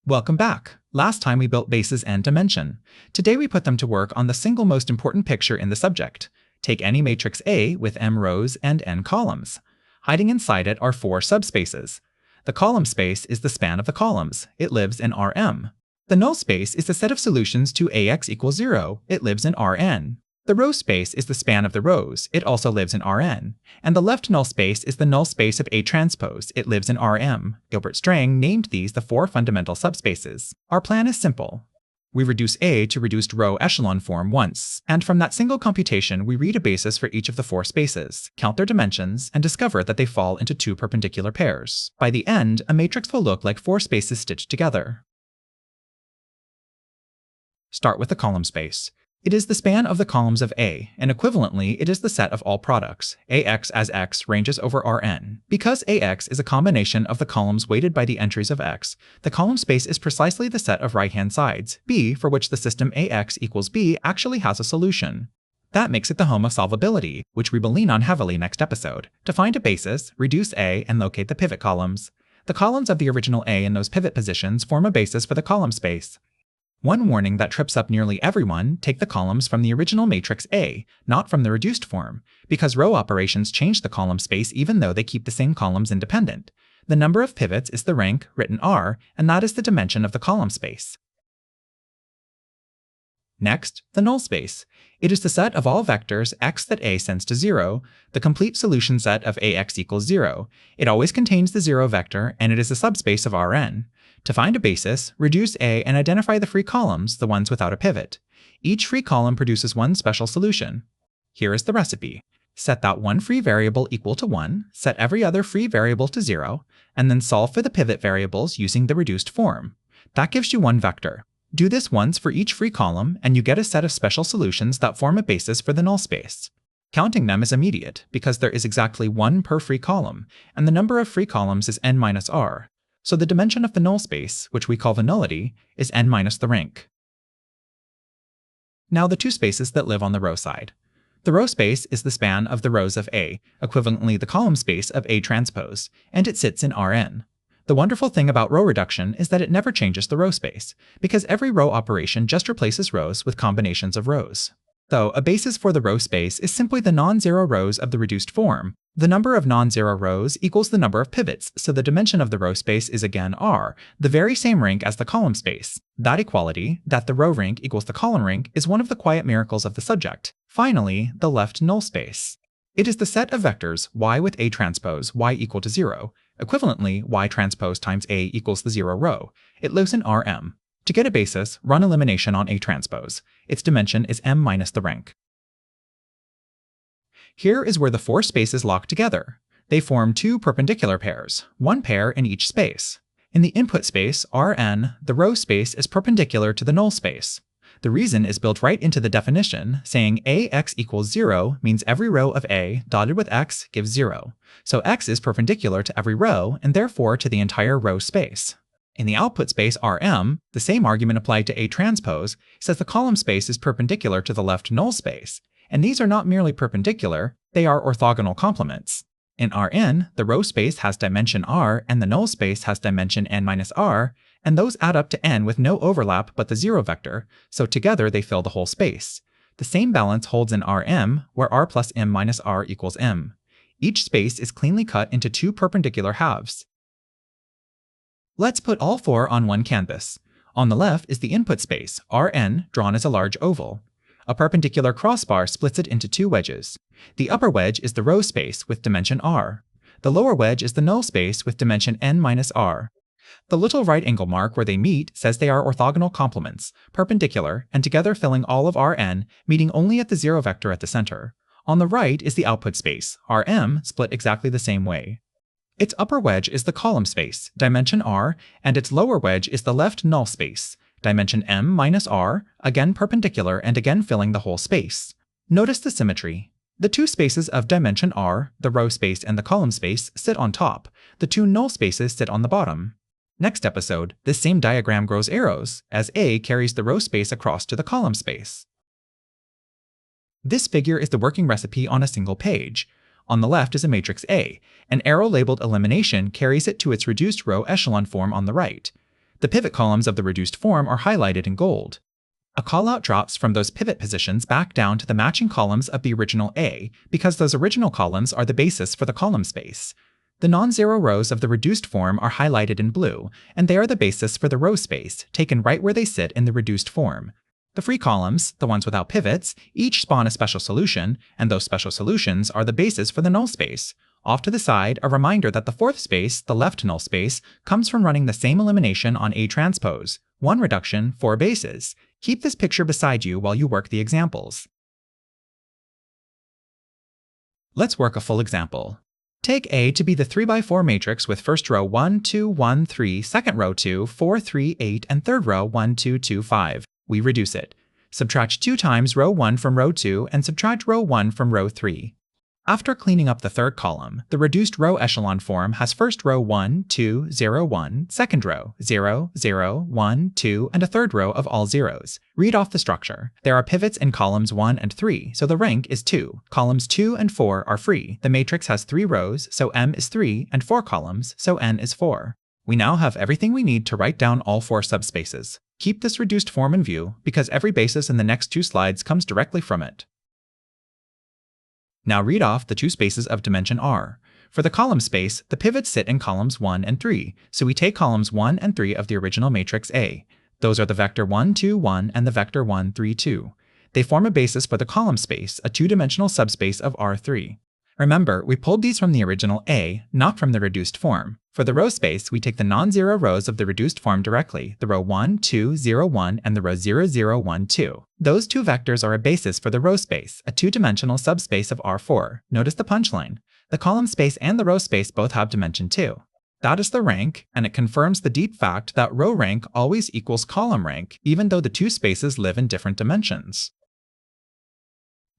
Welcome back. Last time we built bases and dimension. Today we put them to work on the single most important picture in the subject. Take any matrix A with m rows and n columns. Hiding inside it are 4 subspaces. The column space is the span of the columns. It lives in Rm. The null space is the set of solutions to Ax equals 0. It lives in Rn. The row space is the span of the rows. It also lives in Rn. And the left null space is the null space of A transpose. It lives in Rm. Gilbert Strang named these the 4 fundamental subspaces. Our plan is simple. We reduce A to reduced row echelon form once, and from that single computation we read a basis for each of the 4 spaces, count their dimensions, and discover that they fall into 2 perpendicular pairs. By the end, a matrix will look like 4 spaces stitched together. Start with the column space. It is the span of the columns of A, and equivalently it is the set of all products. Ax as x ranges over Rn. Because Ax is a combination of the columns weighted by the entries of x, the column space is precisely the set of right-hand sides. B, for which the system Ax equals b, actually has a solution. That makes it the home of solvability, which we will lean on heavily next episode. To find a basis, reduce A and locate the pivot columns. The columns of the original A in those pivot positions form a basis for the column space. One warning that trips up nearly everyone: take the columns from the original matrix A, not from the reduced form, because row operations change the column space even though they keep the same columns independent. The number of pivots is the rank, written R, and that is the dimension of the column space. Next, the null space. It is the set of all vectors x that A sends to 0, the complete solution set of Ax equals 0. It always contains the 0 vector, and it is a subspace of Rn. To find a basis, reduce A and identify the free columns, the ones without a pivot. Each free column produces one special solution. Here is the recipe. Set that one free variable equal to 1, set every other free variable to 0, and then solve for the pivot variables using the reduced form. That gives you one vector. Do this once for each free column, and you get a set of special solutions that form a basis for the null space. Counting them is immediate, because there is exactly 1 per free column, and the number of free columns is n minus r. So the dimension of the null space, which we call the nullity, is n minus the rank. Now the 2 spaces that live on the row side. The row space is the span of the rows of A, equivalently the column space of A transpose, and it sits in Rn. The wonderful thing about row reduction is that it never changes the row space, because every row operation just replaces rows with combinations of rows. Though a basis for the row space is simply the non-zero rows of the reduced form, the number of non-zero rows equals the number of pivots, so the dimension of the row space is again R, the very same rank as the column space. That equality, that the row rank equals the column rank, is one of the quiet miracles of the subject. Finally, the left null space. It is the set of vectors y with A transpose, y equal to 0. Equivalently, y transpose times A equals the 0 row. It lives in Rm. To get a basis, run elimination on A transpose. Its dimension is m minus the rank. Here is where the 4 spaces lock together. They form 2 perpendicular pairs, 1 pair in each space. In the input space, Rn, the row space is perpendicular to the null space. The reason is built right into the definition, saying Ax equals 0 means every row of A dotted with x gives 0. So x is perpendicular to every row, and therefore to the entire row space. In the output space Rm, the same argument applied to A transpose says the column space is perpendicular to the left null space, and these are not merely perpendicular, they are orthogonal complements. In Rn, the row space has dimension r and the null space has dimension n minus r, and those add up to n with no overlap but the 0 vector, so together they fill the whole space. The same balance holds in Rm, where r plus m minus r equals m. Each space is cleanly cut into 2 perpendicular halves. Let's put all 4 on one canvas. On the left is the input space, Rn, drawn as a large oval. A perpendicular crossbar splits it into 2 wedges. The upper wedge is the row space with dimension r. The lower wedge is the null space with dimension n minus r. The little right angle mark where they meet says they are orthogonal complements, perpendicular, and together filling all of Rn, meeting only at the 0 vector at the center. On the right is the output space, Rm, split exactly the same way. Its upper wedge is the column space, dimension r, and its lower wedge is the left null space, dimension m minus r, again perpendicular and again filling the whole space. Notice the symmetry. The 2 spaces of dimension r, the row space and the column space, sit on top. The 2 null spaces sit on the bottom. Next episode, this same diagram grows arrows, as A carries the row space across to the column space. This figure is the working recipe on a single page. On the left is a matrix A. An arrow labeled elimination carries it to its reduced row echelon form on the right. The pivot columns of the reduced form are highlighted in gold. A callout drops from those pivot positions back down to the matching columns of the original A, because those original columns are the basis for the column space. The non-zero rows of the reduced form are highlighted in blue, and they are the basis for the row space, taken right where they sit in the reduced form. The free columns, the ones without pivots, each spawn a special solution, and those special solutions are the basis for the null space. Off to the side, a reminder that the fourth space, the left null space, comes from running the same elimination on A transpose. 1 reduction, 4 bases. Keep this picture beside you while you work the examples. Let's work a full example. Take A to be the 3x4 matrix with first row 1, 2, 1, 3, second row 2, 4, 3, 8, and third row 1, 2, 2, 5. We reduce it. Subtract 2 times row 1 from row 2 and subtract row 1 from row 3. After cleaning up the third column, the reduced row echelon form has first row 1, 2, 0, 1, second row 0, 0, 1, 2, and a third row of all zeros. Read off the structure. There are pivots in columns 1 and 3, so the rank is 2. Columns 2 and 4 are free. The matrix has 3 rows, so M is 3, and 4 columns, so N is 4. We now have everything we need to write down all 4 subspaces. Keep this reduced form in view, because every basis in the next 2 slides comes directly from it. Now read off the 2 spaces of dimension R. For the column space, the pivots sit in columns 1 and 3, so we take columns 1 and 3 of the original matrix A. Those are the vector 1, 2, 1 and the vector 1, 3, 2. They form a basis for the column space, a 2-dimensional subspace of R3. Remember, we pulled these from the original A, not from the reduced form. For the row space, we take the non-zero rows of the reduced form directly, the row 1, 2, 0, 1, and the row 0, 0, 1, 2. Those 2 vectors are a basis for the row space, a 2-dimensional subspace of R4. Notice the punchline. The column space and the row space both have dimension 2. That is the rank, and it confirms the deep fact that row rank always equals column rank, even though the 2 spaces live in different dimensions.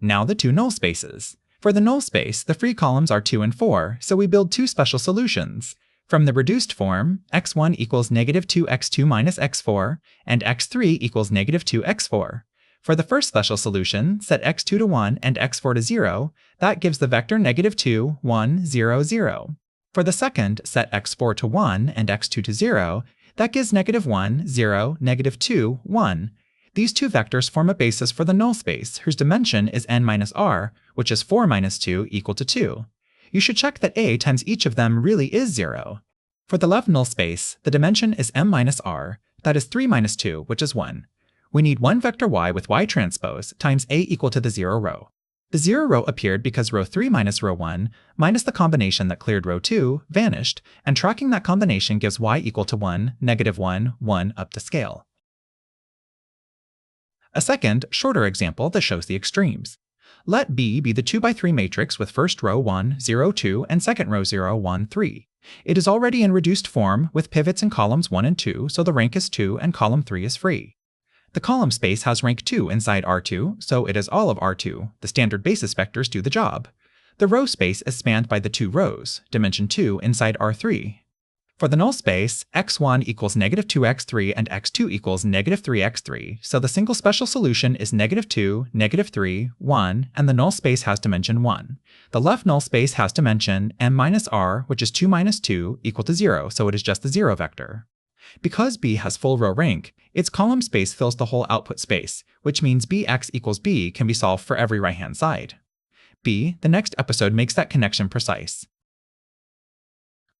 Now the 2 null spaces. For the null space, the free columns are 2 and 4, so we build 2 special solutions. From the reduced form, x1 equals negative 2x2 minus x4, and x3 equals negative 2x4. For the first special solution, set x2 to 1 and x4 to 0, that gives the vector negative 2, 1, 0, 0. For the second, set x4 to 1 and x2 to 0, that gives negative 1, 0, negative 2, 1. These 2 vectors form a basis for the null space, whose dimension is n minus r, which is 4 minus 2 equal to 2. You should check that A times each of them really is 0. For the left null space, the dimension is m minus r, that is 3 minus 2, which is 1. We need one vector y with y transpose times A equal to the 0 row. The 0 row appeared because row 3 minus row 1, minus the combination that cleared row 2, vanished, and tracking that combination gives y equal to 1, negative 1, 1 up the scale. A second, shorter example that shows the extremes. Let B be the 2x3 matrix with first row 1, 0, 2, and second row 0, 1, 3. It is already in reduced form with pivots in columns 1 and 2, so the rank is 2 and column 3 is free. The column space has rank 2 inside R2, so it is all of R2. The standard basis vectors do the job. The row space is spanned by the 2 rows, dimension 2 inside R3. For the null space, x1 equals negative 2x3 and x2 equals negative 3x3, so the single special solution is negative 2, negative 3, 1, and the null space has dimension 1. The left null space has dimension m minus r, which is 2 minus 2, equal to 0, so it is just the 0 vector. Because B has full row rank, its column space fills the whole output space, which means bx equals b can be solved for every right-hand side. B, the next episode makes that connection precise.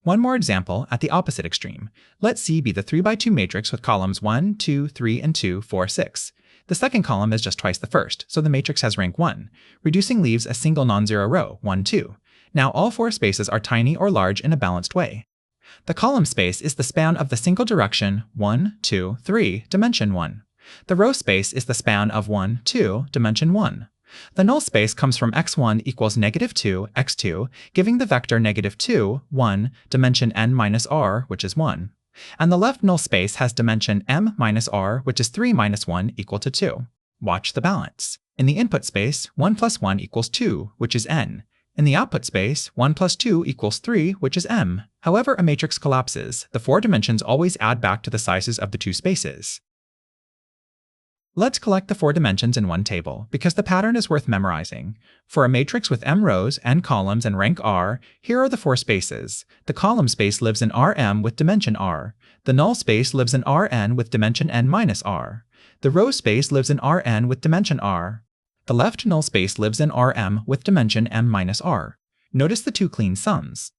One more example at the opposite extreme. Let C be the 3x2 matrix with columns 1, 2, 3, and 2, 4, 6. The second column is just twice the first, so the matrix has rank 1. Reducing leaves a single non-zero row, 1, 2. Now all 4 spaces are tiny or large in a balanced way. The column space is the span of the single direction 1, 2, 3, dimension 1. The row space is the span of 1, 2, dimension 1. The null space comes from x1 equals negative 2, x2, giving the vector negative 2, 1, dimension n minus r, which is 1. And the left null space has dimension m minus r, which is 3 minus 1 equal to 2. Watch the balance. In the input space, 1 plus 1 equals 2, which is n. In the output space, 1 plus 2 equals 3, which is m. However a matrix collapses, the 4 dimensions always add back to the sizes of the 2 spaces. Let's collect the 4 dimensions in one table, because the pattern is worth memorizing. For a matrix with m rows, n columns, and rank r, here are the 4 spaces. The column space lives in Rm with dimension r. The null space lives in Rn with dimension n minus r. The row space lives in Rn with dimension r. The left null space lives in Rm with dimension m minus r. Notice the 2 clean sums.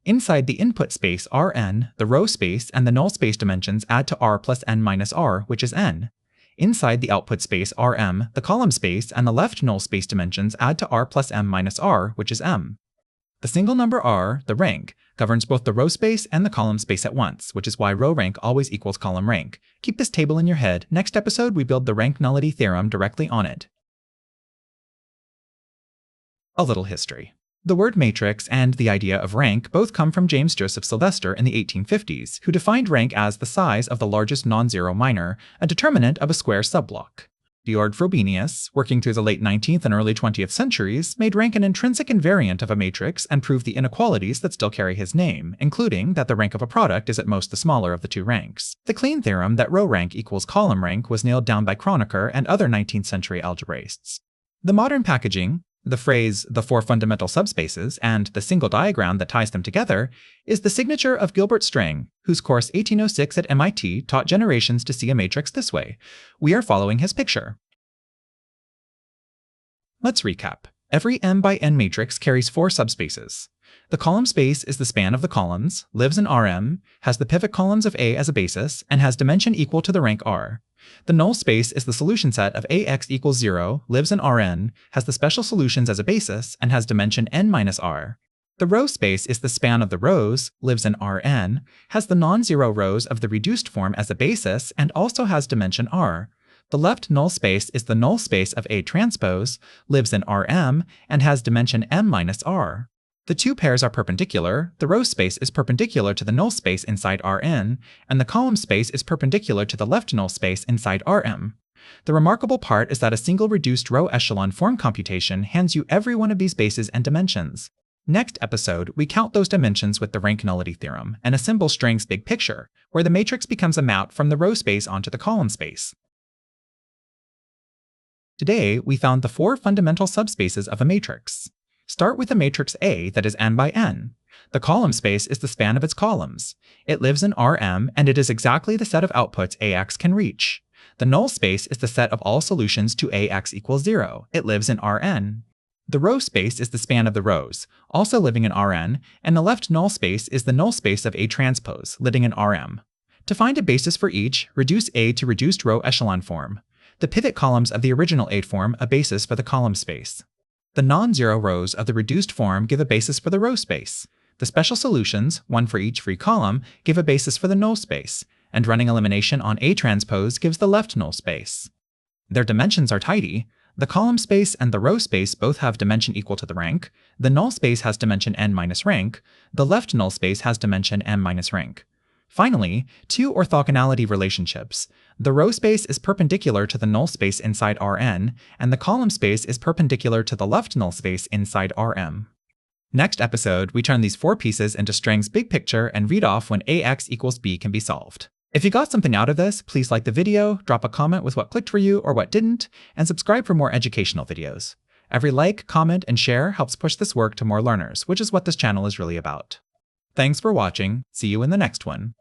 Inside the input space Rn, the row space and the null space dimensions add to r plus n minus r, which is n. Inside the output space Rm, the column space and the left null space dimensions add to r plus m minus r, which is m. The single number r, the rank, governs both the row space and the column space at once, which is why row rank always equals column rank. Keep this table in your head. Next episode, we build the rank nullity theorem directly on it. A little history. The word matrix and the idea of rank both come from James Joseph Sylvester in the 1850s, who defined rank as the size of the largest nonzero minor, a determinant of a square subblock. Georg Frobenius, working through the late 19th and early 20th centuries, made rank an intrinsic invariant of a matrix and proved the inequalities that still carry his name, including that the rank of a product is at most the smaller of the 2 ranks. The clean theorem that row rank equals column rank was nailed down by Kronecker and other 19th century algebraists. The modern packaging, the phrase, the 4 fundamental subspaces, and the single diagram that ties them together, is the signature of Gilbert Strang, whose course 1806 at MIT taught generations to see a matrix this way. We are following his picture. Let's recap. Every m by n matrix carries 4 subspaces. The column space is the span of the columns, lives in Rm, has the pivot columns of A as a basis, and has dimension equal to the rank R. The null space is the solution set of Ax equals 0, lives in Rn, has the special solutions as a basis, and has dimension n minus r. The row space is the span of the rows, lives in Rn, has the non-zero rows of the reduced form as a basis, and also has dimension r. The left null space is the null space of A transpose, lives in Rm, and has dimension m minus r. The 2 pairs are perpendicular, the row space is perpendicular to the null space inside Rn, and the column space is perpendicular to the left null space inside Rm. The remarkable part is that a single reduced row echelon form computation hands you every one of these bases and dimensions. Next episode, we count those dimensions with the rank nullity theorem and assemble Strang's big picture, where the matrix becomes a map from the row space onto the column space. Today, we found the 4 fundamental subspaces of a matrix. Start with a matrix A that is n by n. The column space is the span of its columns. It lives in Rm, and it is exactly the set of outputs Ax can reach. The null space is the set of all solutions to Ax equals 0. It lives in Rn. The row space is the span of the rows, also living in Rn, and the left null space is the null space of A transpose, living in Rm. To find a basis for each, reduce A to reduced row echelon form. The pivot columns of the original A form a basis for the column space. The non-zero rows of the reduced form give a basis for the row space. The special solutions, one for each free column, give a basis for the null space, and running elimination on A transpose gives the left null space. Their dimensions are tidy. The column space and the row space both have dimension equal to the rank. The null space has dimension n minus rank. The left null space has dimension m minus rank. Finally, 2 orthogonality relationships. The row space is perpendicular to the null space inside Rn, and the column space is perpendicular to the left null space inside Rm. Next episode, we turn these 4 pieces into Strang's big picture and read off when Ax equals b can be solved. If you got something out of this, please like the video, drop a comment with what clicked for you or what didn't, and subscribe for more educational videos. Every like, comment, and share helps push this work to more learners, which is what this channel is really about. Thanks for watching. See you in the next one.